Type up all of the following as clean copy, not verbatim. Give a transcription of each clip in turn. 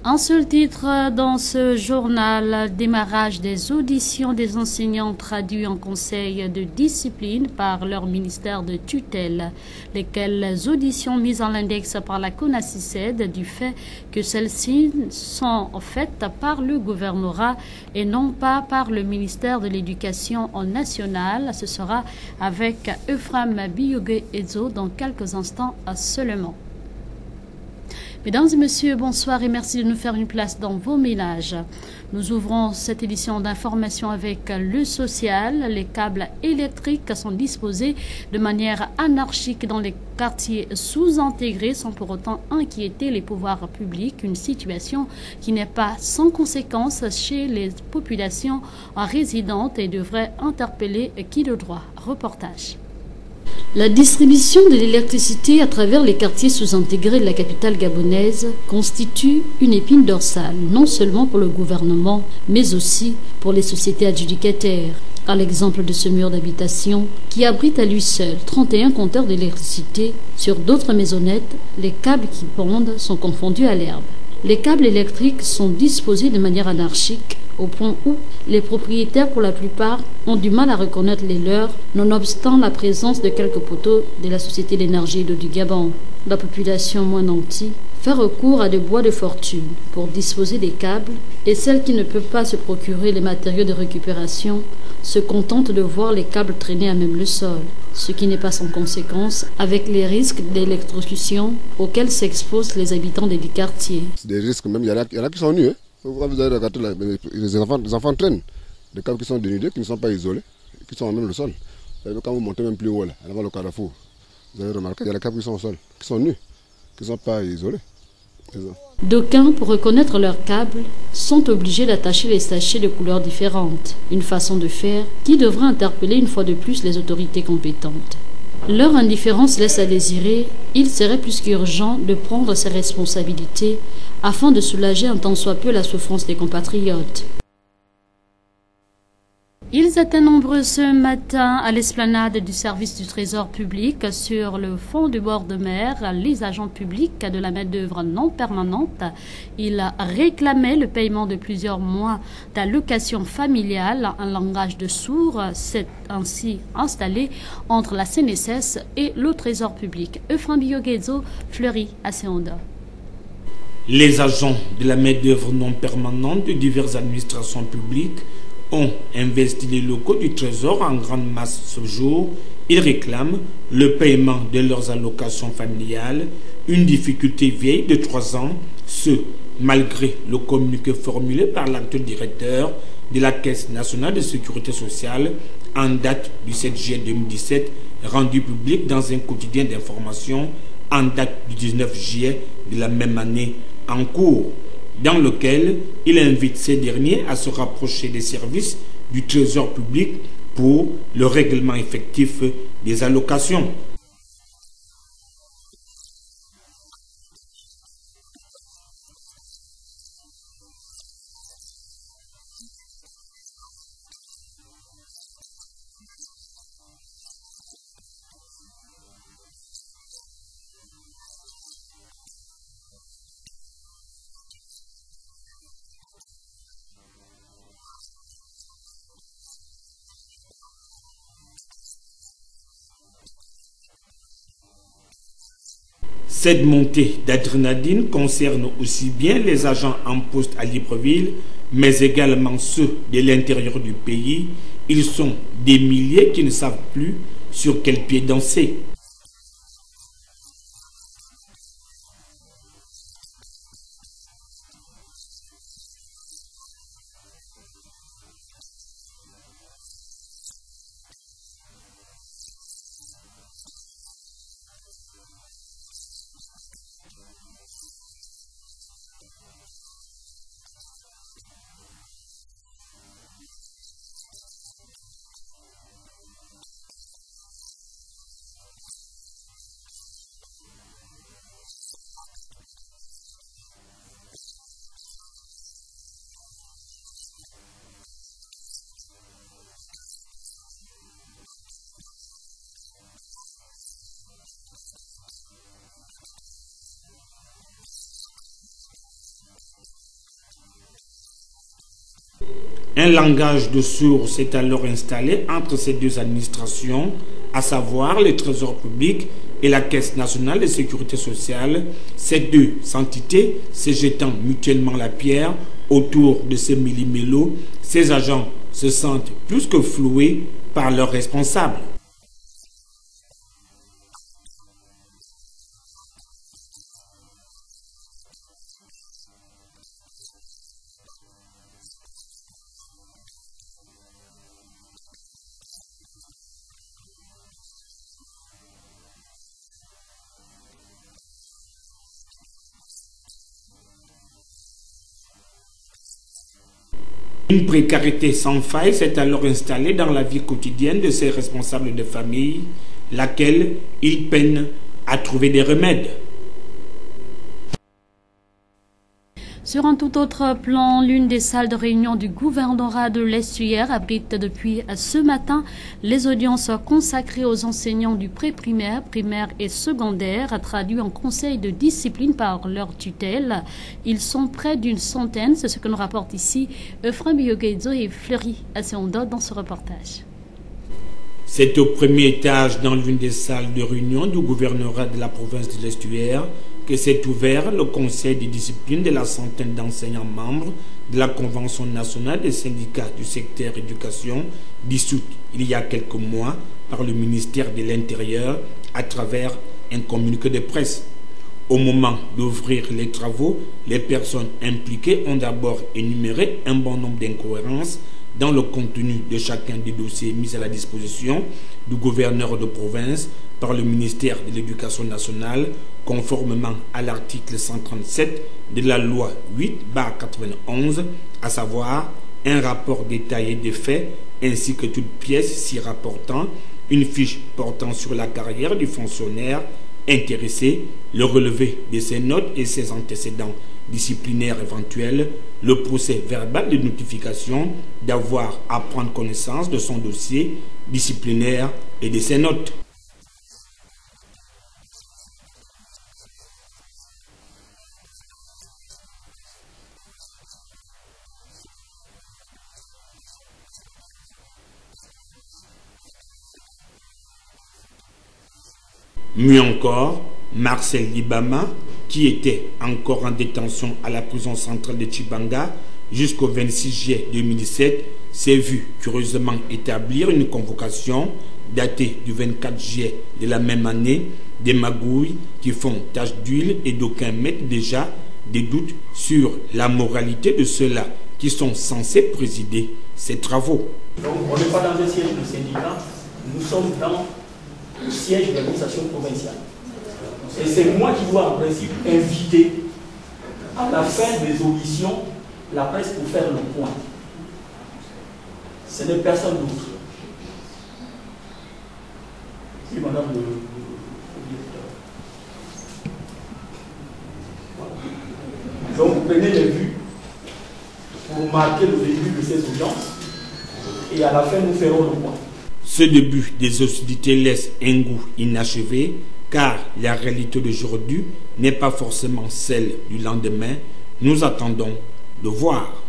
Un seul titre dans ce journal, démarrage des auditions des enseignants traduits en conseil de discipline par leur ministère de tutelle, lesquelles auditions mises en l'index par la CONACYCED du fait que celles-ci sont faites par le gouvernorat et non pas par le ministère de l'Éducation nationale. Ce sera avec Ephraim Biyogé-Edzo dans quelques instants seulement. Mesdames et messieurs, bonsoir et merci de nous faire une place dans vos ménages. Nous ouvrons cette édition d'information avec le social. Les câbles électriques sont disposés de manière anarchique dans les quartiers sous-intégrés sans pour autant inquiéter les pouvoirs publics. Une situation qui n'est pas sans conséquence chez les populations résidentes et devrait interpeller qui de droit. Reportage. La distribution de l'électricité à travers les quartiers sous-intégrés de la capitale gabonaise constitue une épine dorsale, non seulement pour le gouvernement, mais aussi pour les sociétés adjudicataires. À l'exemple de ce mur d'habitation qui abrite à lui seul 31 compteurs d'électricité, sur d'autres maisonnettes, les câbles qui pendent sont confondus à l'herbe. Les câbles électriques sont disposés de manière anarchique au point où les propriétaires, pour la plupart, ont du mal à reconnaître les leurs, nonobstant la présence de quelques poteaux de la Société d'énergie et d'eau du Gabon. La population moins nantie fait recours à des bois de fortune pour disposer des câbles et celles qui ne peuvent pas se procurer les matériaux de récupération se contentent de voir les câbles traîner à même le sol, ce qui n'est pas sans conséquence avec les risques d'électrocution auxquels s'exposent les habitants des quartiers. C'est des risques même, il y en a qui sont nus. Vous avez regardé là, les enfants traînent, des câbles qui sont dénudés, qui ne sont pas isolés, qui sont même le sol. Quand vous montez même plus haut, là, avant le carrefour, vous avez remarqué qu'il y a des câbles qui sont au sol, qui sont nus, qui ne sont pas isolés. D'aucuns, pour reconnaître leurs câbles, sont obligés d'attacher les sachets de couleurs différentes, une façon de faire qui devrait interpeller une fois de plus les autorités compétentes. Leur indifférence laisse à désirer, il serait plus qu'urgent de prendre ses responsabilités afin de soulager un tant soit peu la souffrance des compatriotes. Ils étaient nombreux ce matin à l'esplanade du service du Trésor public sur le fond du bord de mer. Les agents publics de la main-d'œuvre non permanente, ils réclamaient le paiement de plusieurs mois d'allocation familiale. Un langage de sourds s'est ainsi installé entre la CNSS et le Trésor public. Ephraim Biyogé-Edzo, Fleury à Séonda. Les agents de la main-d'œuvre non permanente de diverses administrations publiques ont investi les locaux du Trésor en grande masse ce jour. Ils réclament le paiement de leurs allocations familiales, une difficulté vieille de 3 ans, ce malgré le communiqué formulé par l'actuel directeur de la Caisse nationale de sécurité sociale en date du 7 juillet 2017, rendu public dans un quotidien d'information en date du 19 juillet de la même année en cours, dans lequel il invite ces derniers à se rapprocher des services du Trésor public pour le règlement effectif des allocations. Cette montée d'adrénaline concerne aussi bien les agents en poste à Libreville, mais également ceux de l'intérieur du pays. Ils sont des milliers qui ne savent plus sur quel pied danser. Un langage de sourds est alors installé entre ces deux administrations, à savoir le Trésor public et la Caisse nationale de sécurité sociale, ces deux entités se jetant mutuellement la pierre autour de ces millimélos. Ces agents se sentent plus que floués par leurs responsables. Une précarité sans faille s'est alors installée dans la vie quotidienne de ces responsables de famille, laquelle ils peinent à trouver des remèdes. Sur un tout autre plan, l'une des salles de réunion du gouvernorat de l'Estuaire abrite depuis ce matin les audiences consacrées aux enseignants du pré-primaire, primaire et secondaire, traduits en conseil de discipline par leur tutelle. Ils sont près d'une centaine, c'est ce que nous rapportent ici Euphrem Bioguedzo et Fleury Asseondo dans ce reportage. C'est au premier étage, dans l'une des salles de réunion du gouvernorat de la province de l'Estuaire, que s'est ouvert le conseil de discipline de la centaine d'enseignants membres de la Convention nationale des syndicats du secteur éducation, dissoute il y a quelques mois par le ministère de l'Intérieur à travers un communiqué de presse. Au moment d'ouvrir les travaux, les personnes impliquées ont d'abord énuméré un bon nombre d'incohérences dans le contenu de chacun des dossiers mis à la disposition du gouverneur de province par le ministère de l'Éducation nationale, conformément à l'article 137 de la loi 8/91, à savoir un rapport détaillé des faits ainsi que toute pièce s'y rapportant, une fiche portant sur la carrière du fonctionnaire intéressé, le relevé de ses notes et ses antécédents disciplinaires éventuels, le procès verbal de notification d'avoir à prendre connaissance de son dossier disciplinaire et de ses notes. Mieux encore, Marcel Libama, qui était encore en détention à la prison centrale de Tchibanga jusqu'au 26 juillet 2017, s'est vu curieusement établir une convocation datée du 24 juillet de la même année, des magouilles qui font tache d'huile et d'aucuns mettent déjà des doutes sur la moralité de ceux-là qui sont censés présider ces travaux. Donc on n'est pas dans un siège de syndicat, nous sommes dans le siège de l'administration provinciale. Et c'est moi qui dois en principe inviter à la fin des auditions la presse pour faire le point. Ce n'est personne d'autre. Si madame le directeur. Donc vous prenez les vues pour marquer le début de ces audiences et à la fin nous ferons le point. Ce début des hostilités laisse un goût inachevé, car la réalité d'aujourd'hui n'est pas forcément celle du lendemain. Nous attendons de voir.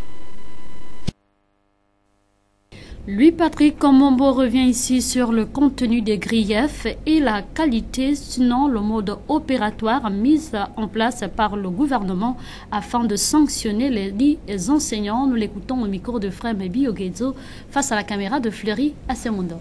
Lui, Patrick Komombo revient ici sur le contenu des griefs et la qualité, sinon le mode opératoire mis en place par le gouvernement afin de sanctionner les enseignants. Nous l'écoutons au micro de Frère Bioguedzo face à la caméra de Fleury Asseondo.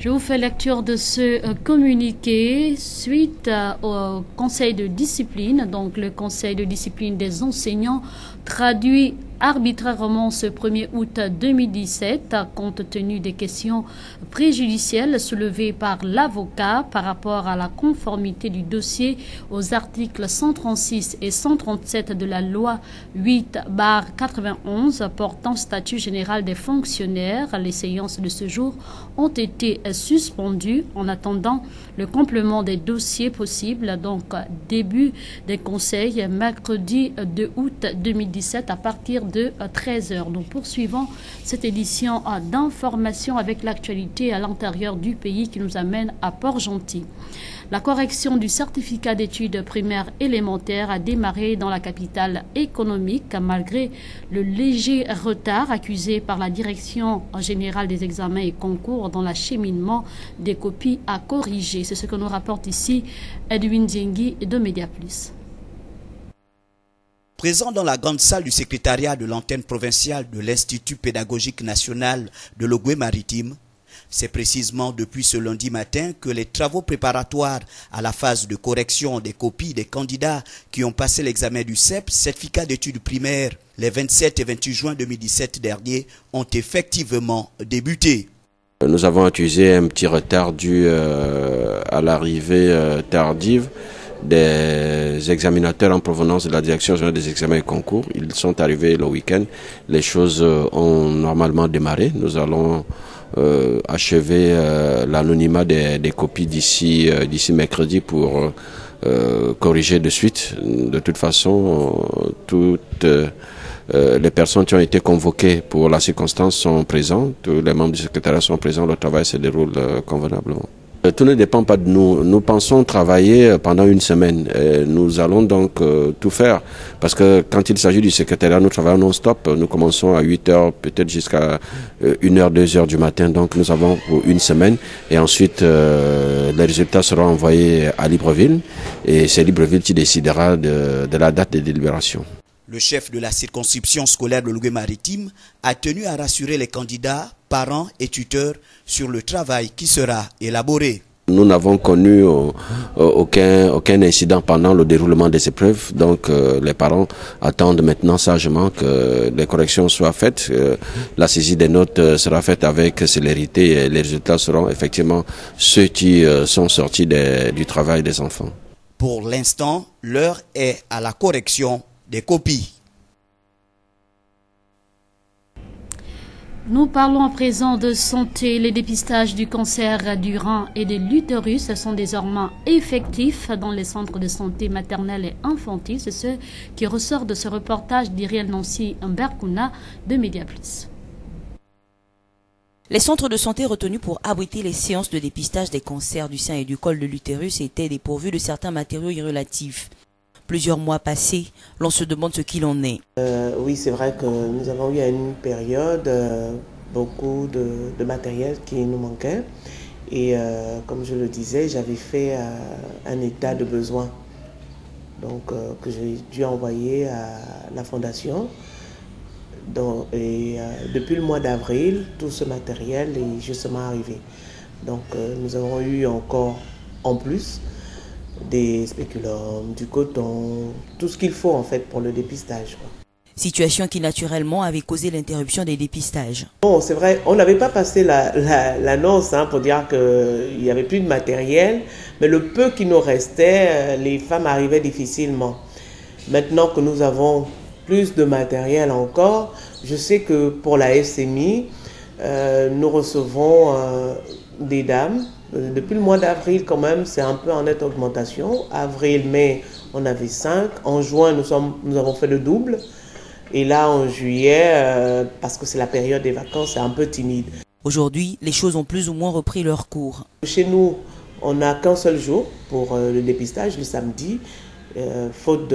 Je vous fais lecture de ce communiqué suite au conseil de discipline. Donc le conseil de discipline des enseignants traduit arbitrairement ce 1er août 2017 compte tenu des questions préjudicielles soulevées par l'avocat par rapport à la conformité du dossier aux articles 136 et 137 de la loi 8/91 portant statut général des fonctionnaires. Les séances de ce jour ont été suspendues en attendant le complément des dossiers possibles. Donc début des conseils mercredi 2 août 2017 à partir de 13h. Nous poursuivons cette édition d'information avec l'actualité à l'intérieur du pays qui nous amène à Port-Gentil. La correction du certificat d'études primaires élémentaires a démarré dans la capitale économique malgré le léger retard accusé par la direction générale des examens et concours dans l'acheminement des copies à corriger. C'est ce que nous rapporte ici Edwin Diengi de Mediaplus. Présent dans la grande salle du secrétariat de l'antenne provinciale de l'Institut pédagogique national de l'Ogooué-Maritime, c'est précisément depuis ce lundi matin que les travaux préparatoires à la phase de correction des copies des candidats qui ont passé l'examen du CEP, certificat d'études primaires, les 27 et 28 juin 2017 derniers, ont effectivement débuté. Nous avons accusé un petit retard dû à l'arrivée tardive des examinateurs en provenance de la direction générale des examens et concours. Ils sont arrivés le week-end. Les choses ont normalement démarré. Nous allons achever l'anonymat des copies d'ici mercredi pour corriger de suite. De toute façon, toutes les personnes qui ont été convoquées pour la circonstance sont présentes. Tous les membres du secrétariat sont présents. Le travail se déroule convenablement. Tout ne dépend pas de nous. Nous pensons travailler pendant une semaine. Nous allons donc tout faire. Parce que quand il s'agit du secrétariat, nous travaillons non-stop. Nous commençons à 8 heures, peut-être jusqu'à 1h, 2h du matin. Donc nous avons pour une semaine. Et ensuite, les résultats seront envoyés à Libreville. Et c'est Libreville qui décidera de la date de délibération. Le chef de la circonscription scolaire de l'Ogooué-Maritime a tenu à rassurer les candidats, parents et tuteurs sur le travail qui sera élaboré. Nous n'avons connu aucun incident pendant le déroulement des épreuves, donc les parents attendent maintenant sagement que les corrections soient faites. La saisie des notes sera faite avec célérité et les résultats seront effectivement ceux qui sont sortis du travail des enfants. Pour l'instant, l'heure est à la correction des copies. Nous parlons à présent de santé. Les dépistages du cancer du rein et de l'utérus sont désormais effectifs dans les centres de santé maternelle et infantile. C'est ce qui ressort de ce reportage d'Iriel Nancy Mberkouna de Mediaplus. Les centres de santé retenus pour abriter les séances de dépistage des cancers du sein et du col de l'utérus étaient dépourvus de certains matériaux irrélatifs. Plusieurs mois passés, l'on se demande ce qu'il en est. Oui, c'est vrai que nous avons eu à une période beaucoup de matériel qui nous manquait. Et comme je le disais, j'avais fait un état de besoin donc, que j'ai dû envoyer à la fondation. Depuis le mois d'avril, tout ce matériel est justement arrivé. Donc nous avons eu encore en plus des spéculums, du coton, tout ce qu'il faut en fait pour le dépistage. Situation qui naturellement avait causé l'interruption des dépistages. Bon, c'est vrai, on n'avait pas passé l'annonce pour dire qu'il n'y avait plus de matériel, mais le peu qui nous restait, les femmes arrivaient difficilement. Maintenant que nous avons plus de matériel encore, je sais que pour la SMI, nous recevons des dames. Depuis le mois d'avril, quand même, c'est un peu en nette augmentation. Avril, mai, on avait 5. En juin, nous avons fait le double. Et là, en juillet, parce que c'est la période des vacances, c'est un peu timide. Aujourd'hui, les choses ont plus ou moins repris leur cours. Chez nous, on n'a qu'un seul jour pour le dépistage, le samedi, faute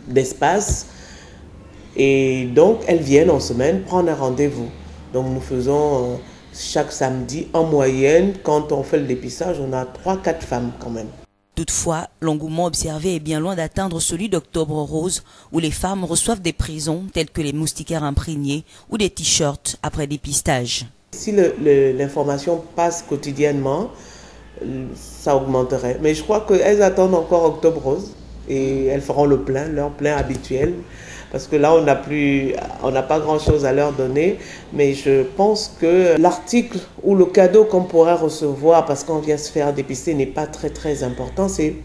d'espace. Et donc, elles viennent en semaine prendre un rendez-vous. Donc, nous faisons chaque samedi, en moyenne, quand on fait le dépistage, on a 3-4 femmes quand même. Toutefois, l'engouement observé est bien loin d'atteindre celui d'Octobre Rose, où les femmes reçoivent des prisons telles que les moustiquaires imprégnés ou des t-shirts après dépistage. Si l'information passe quotidiennement, ça augmenterait. Mais je crois qu'elles attendent encore Octobre Rose et elles feront leur plein habituel. Parce que là, on n'a pas grand-chose à leur donner. Mais je pense que l'article ou le cadeau qu'on pourrait recevoir parce qu'on vient se faire dépister n'est pas très très important. C'est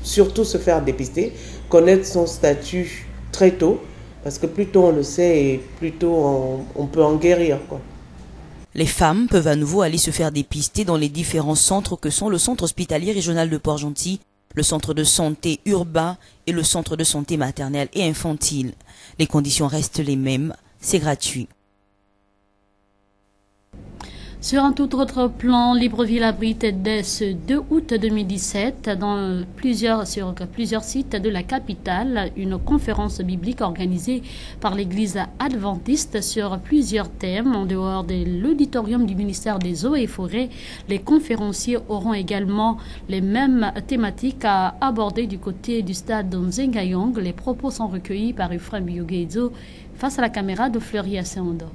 surtout se faire dépister, connaître son statut très tôt. Parce que plus tôt on le sait et plus tôt on peut en guérir, quoi. Les femmes peuvent à nouveau aller se faire dépister dans les différents centres que sont le centre hospitalier régional de Port-Gentil, le centre de santé urbain et le centre de santé maternelle et infantile. Les conditions restent les mêmes, c'est gratuit. Sur un tout autre plan, Libreville abrite dès ce 2 août 2017 sur plusieurs sites de la capitale une conférence biblique organisée par l'église adventiste sur plusieurs thèmes. En dehors de l'auditorium du ministère des Eaux et Forêts, les conférenciers auront également les mêmes thématiques à aborder du côté du stade Nzengayong. Les propos sont recueillis par Ephraim Biogezo face à la caméra de Fleury Asseondo.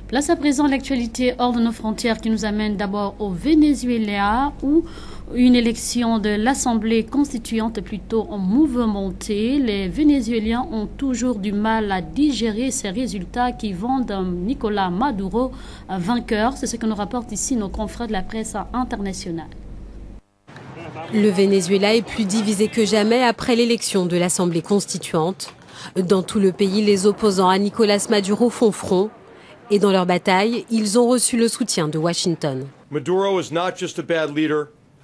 Place à présent l'actualité hors de nos frontières qui nous amène d'abord au Venezuela où une élection de l'Assemblée constituante est plutôt en mouvementée. Les Vénézuéliens ont toujours du mal à digérer ces résultats qui vendent Nicolás Maduro vainqueur. C'est ce que nous rapportent ici nos confrères de la presse internationale. Le Venezuela est plus divisé que jamais après l'élection de l'Assemblée constituante. Dans tout le pays, les opposants à Nicolás Maduro font front. Et dans leur bataille, ils ont reçu le soutien de Washington.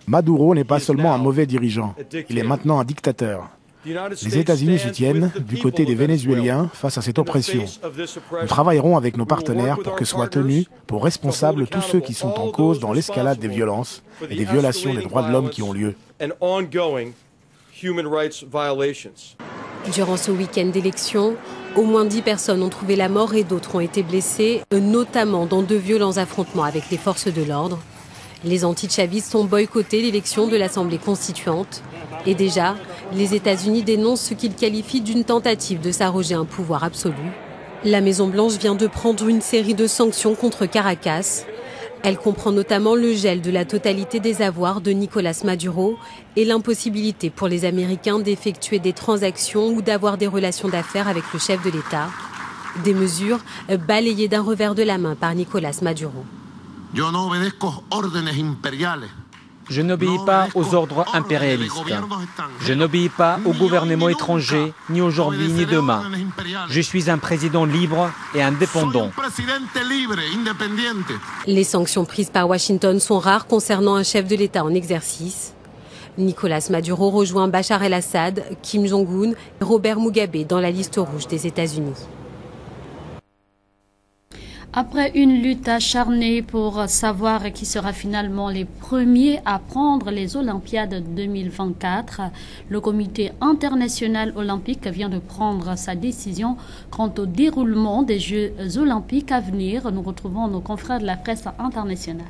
Maduro n'est pas seulement un mauvais dirigeant, il est maintenant un dictateur. Les États-Unis soutiennent du côté des Vénézuéliens face à cette oppression. Nous travaillerons avec nos partenaires pour que soient tenus pour responsables tous ceux qui sont en cause dans l'escalade des violences et des violations des droits de l'homme qui ont lieu. Durant ce week-end d'élection, au moins 10 personnes ont trouvé la mort et d'autres ont été blessées, notamment dans de violents affrontements avec les forces de l'ordre. Les anti-chavistes ont boycotté l'élection de l'Assemblée constituante. Et déjà, les États-Unis dénoncent ce qu'ils qualifient d'une tentative de s'arroger un pouvoir absolu. La Maison-Blanche vient de prendre une série de sanctions contre Caracas. Elle comprend notamment le gel de la totalité des avoirs de Nicolás Maduro et l'impossibilité pour les Américains d'effectuer des transactions ou d'avoir des relations d'affaires avec le chef de l'État. Des mesures balayées d'un revers de la main par Nicolás Maduro. Je n'obéis pas aux ordres impérialistes. Je n'obéis pas au gouvernement étranger, ni aujourd'hui ni demain. Je suis un président libre et indépendant. Les sanctions prises par Washington sont rares concernant un chef de l'État en exercice. Nicolás Maduro rejoint Bachar el-Assad, Kim Jong-un et Robert Mugabe dans la liste rouge des États-Unis. Après une lutte acharnée pour savoir qui sera finalement les premiers à prendre les Olympiades 2024, le comité international olympique vient de prendre sa décision quant au déroulement des Jeux olympiques à venir. Nous retrouvons nos confrères de la presse internationale.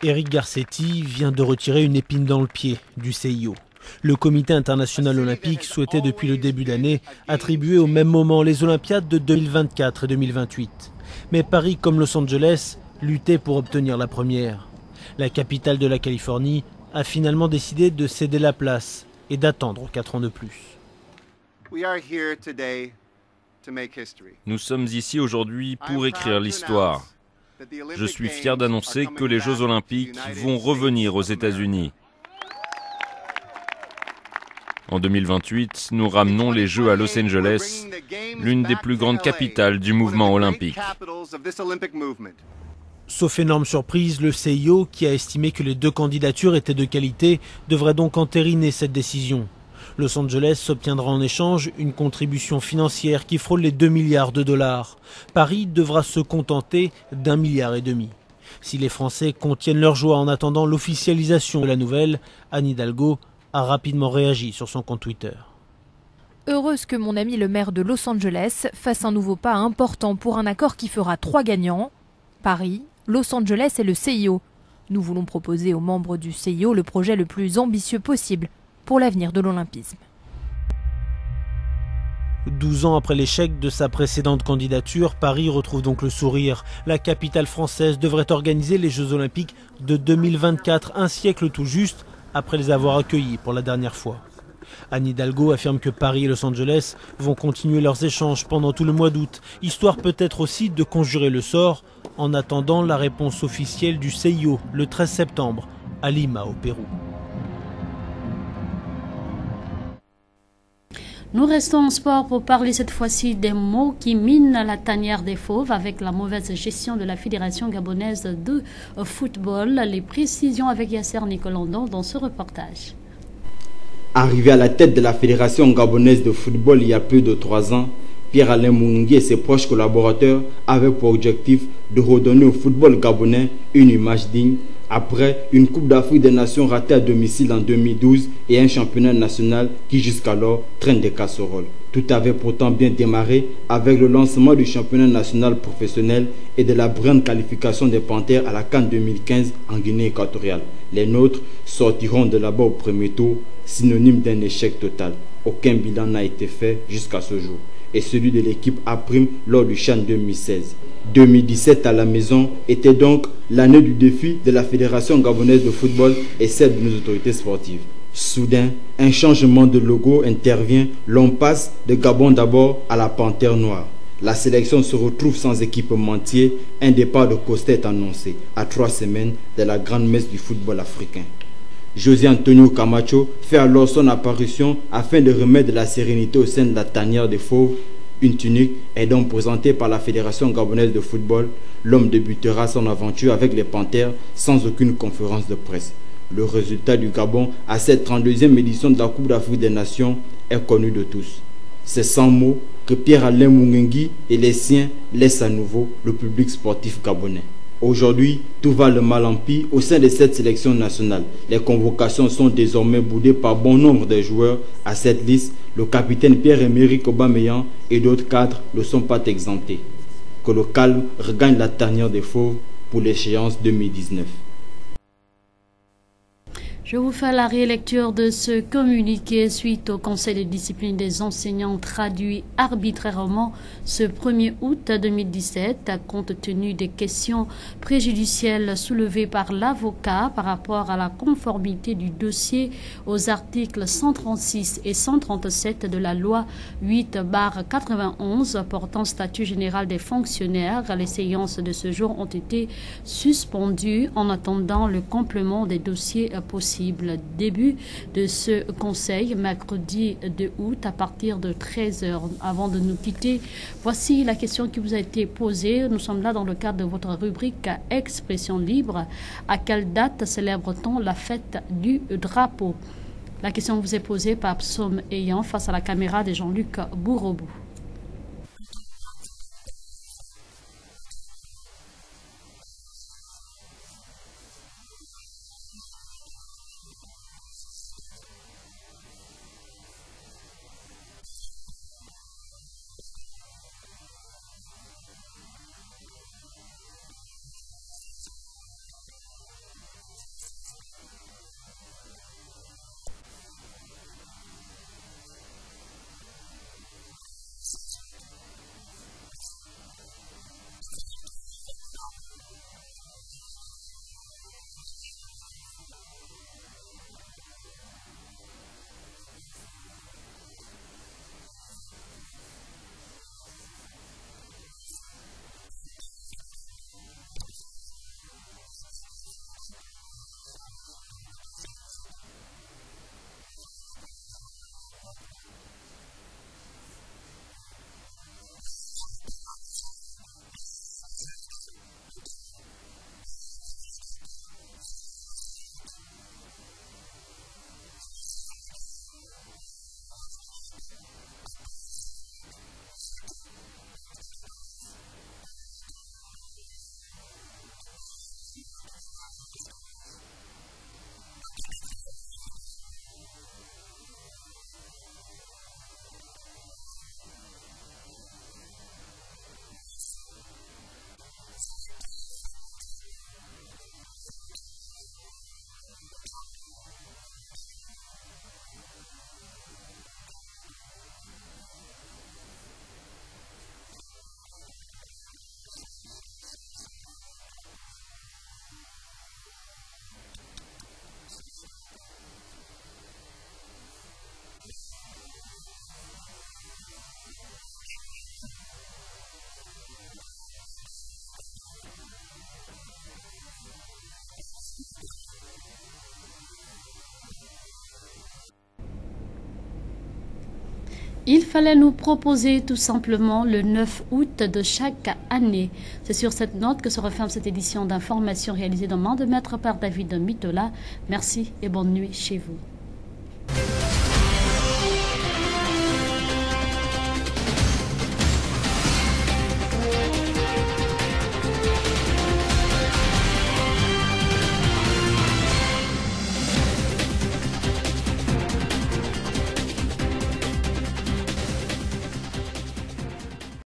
Eric Garcetti vient de retirer une épine dans le pied du CIO. Le comité international olympique souhaitait depuis le début d'année attribuer au même moment les Olympiades de 2024 et 2028. Mais Paris comme Los Angeles luttaient pour obtenir la première. La capitale de la Californie a finalement décidé de céder la place et d'attendre 4 ans de plus. Nous sommes ici aujourd'hui pour écrire l'histoire. Je suis fier d'annoncer que les Jeux olympiques vont revenir aux États-Unis. En 2028, nous ramenons les Jeux à Los Angeles, l'une des plus grandes capitales du mouvement olympique. Sauf énorme surprise, le CIO, qui a estimé que les 2 candidatures étaient de qualité, devrait donc entériner cette décision. Los Angeles obtiendra en échange une contribution financière qui frôle les 2 milliards de dollars. Paris devra se contenter d'1,5 milliard. Si les Français contiennent leur joie en attendant l'officialisation de la nouvelle, Anne Hidalgo a rapidement réagi sur son compte Twitter. Heureuse que mon ami le maire de Los Angeles fasse un nouveau pas important pour un accord qui fera 3 gagnants, Paris, Los Angeles et le CIO. Nous voulons proposer aux membres du CIO le projet le plus ambitieux possible pour l'avenir de l'olympisme. 12 ans après l'échec de sa précédente candidature, Paris retrouve donc le sourire. La capitale française devrait organiser les Jeux olympiques de 2024, un siècle tout juste après les avoir accueillis pour la dernière fois. Anne Hidalgo affirme que Paris et Los Angeles vont continuer leurs échanges pendant tout le mois d'août, histoire peut-être aussi de conjurer le sort en attendant la réponse officielle du CIO le 13 septembre à Lima au Pérou. Nous restons en sport pour parler cette fois-ci des maux qui minent la tanière des fauves avec la mauvaise gestion de la Fédération gabonaise de football. Les précisions avec Yasser Nicolandon dans ce reportage. Arrivé à la tête de la Fédération gabonaise de football il y a plus de 3 ans, Pierre-Alain Moungi et ses proches collaborateurs avaient pour objectif de redonner au football gabonais une image digne après une Coupe d'Afrique des Nations ratée à domicile en 2012 et un championnat national qui jusqu'alors traîne des casseroles. Tout avait pourtant bien démarré avec le lancement du championnat national professionnel et de la brillante qualification des Panthères à la CAN 2015 en Guinée équatoriale. Les nôtres sortiront de là-bas au premier tour, synonyme d'un échec total. Aucun bilan n'a été fait jusqu'à ce jour. et celui de l'équipe A' lors du CHAN 2016. 2017 à la maison était donc l'année du défi de la Fédération gabonaise de football et celle de nos autorités sportives. Soudain, un changement de logo intervient, l'on passe de Gabon d'abord à la Panthère Noire. La sélection se retrouve sans équipementier, un départ de Costa est annoncé à 3 semaines de la grande messe du football africain. José Antonio Camacho fait alors son apparition afin de remettre de la sérénité au sein de la tanière des fauves. Une tunique est donc présentée par la Fédération gabonaise de football. L'homme débutera son aventure avec les Panthères sans aucune conférence de presse. Le résultat du Gabon à cette 32e édition de la Coupe d'Afrique des Nations est connu de tous. C'est sans mots que Pierre-Alain Mungengui et les siens laissent à nouveau le public sportif gabonais. Aujourd'hui, tout va le mal en pis au sein de cette sélection nationale. Les convocations sont désormais boudées par bon nombre de joueurs. À cette liste, le capitaine Pierre-Emerick Aubameyang et d'autres cadres ne sont pas exemptés. Que le calme regagne la tanière des fauves pour l'échéance 2019. Je vous fais la rélecture de ce communiqué suite au Conseil de discipline des enseignants traduit arbitrairement ce 1er août 2017, compte tenu des questions préjudicielles soulevées par l'avocat par rapport à la conformité du dossier aux articles 136 et 137 de la loi 8/91 portant statut général des fonctionnaires. Les séances de ce jour ont été suspendues en attendant le complément des dossiers possibles. Début de ce conseil, mercredi 2 août, à partir de 13h. Avant de nous quitter, voici la question qui vous a été posée. Nous sommes là dans le cadre de votre rubrique Expression libre. À quelle date célèbre-t-on la fête du drapeau? La question vous est posée par Psaume Ayant face à la caméra de Jean-Luc Bourobou. Il fallait nous proposer tout simplement le 9 août de chaque année. C'est sur cette note que se referme cette édition d'information réalisée dans main de maître par David Mitola. Merci et bonne nuit chez vous.